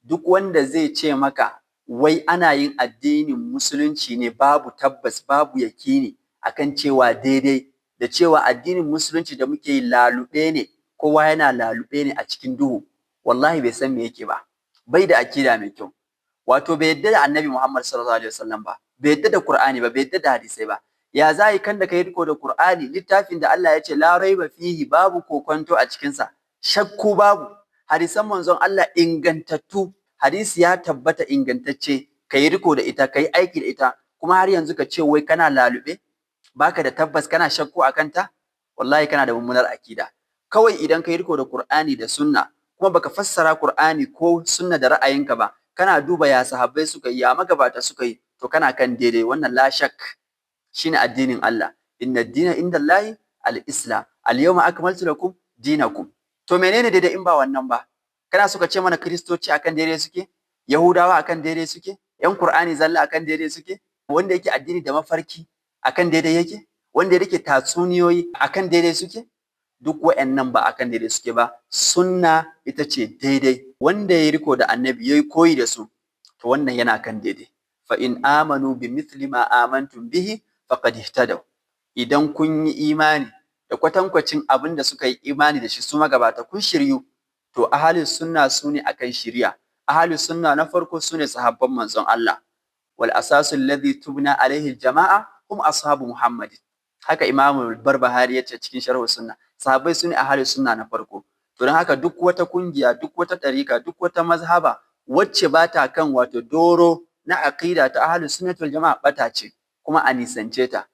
duk wanda zai ce maka wai ana yin addinin musulunci ne babu tabbas babu yakini akan cewa daidai da cewa addinin musulunci da muke yi lalube ne, kowa yana lalube ne a cikin duhu, wallahi bai san me yake ba, bai da akida mai kyau. Wato bai yadda da annabi Muhammad sallallahu alaihi wasallam ba, bai yadda da Qur'ani ba, bai yadda da hadisai ba. Ya za yi kan da kai riko da Qur'ani, littafin da Allah ya ce la raiba fihi, babu kokonto a cikinsa, shakku babu, hadisan manzon Allah ingantattu, hadisi ya tabbata ingantacce, kai riko da ita, kai aiki da ita, kuma har yanzu ka ce wai kana lalube, baka da tabbas, kana shakku akan ta, wallahi kana da mummunar akida. Kawai idan kai riko da Qur'ani da sunna, kuma baka fassara Qur'ani ko sunna da ra'ayinka ba, kana duba ya sahabbai suka yi, ya magabata suka yi, to kana kan daidai. Wannan la shak shine addinin Allah. Inna ad-dina indallahi al-islam. Al-yawma akmaltu lakum dinakum. To menene daidai in ba wannan ba? Kana suka ce mana Kristoci akan daidai suke? Yahudawa akan daidai suke? Yan Qur'ani zalla akan daidai suke? Wanda yake addini da mafarki akan daidai yake? Wanda yake tatsuniyoyi akan daidai suke? Duk wa'annan ba akan daidai suke ba. Sunna ita ce daidai. Wanda ya riko da annabi yayi koyi da su, to wannan yana kan daidai. Fa in amanu bi mithli ma amantum bihi faqad ihtadaw. Idan kun yi imani da kwatankwacin abin da suka yi imani da shi su magabata, kun shiryu, to ahlus sunna sune akan shiriya. Ahlus sunna na farko sune sahabban manzon Allah. Wal asasu alladhi tubna alaihi al-jama'a hum ashabu Muhammad. Haka Imam Barbahari ya ce cikin sharh sunna. Sahabbai sune ahlus sunna na farko. To don haka duk wata kungiya, duk wata ɗarika, duk wata mazhaba wacce ba ta kan wato doro na aqida ta ahlus sunnah wal jama'a bata ce, kuma a nisance ta.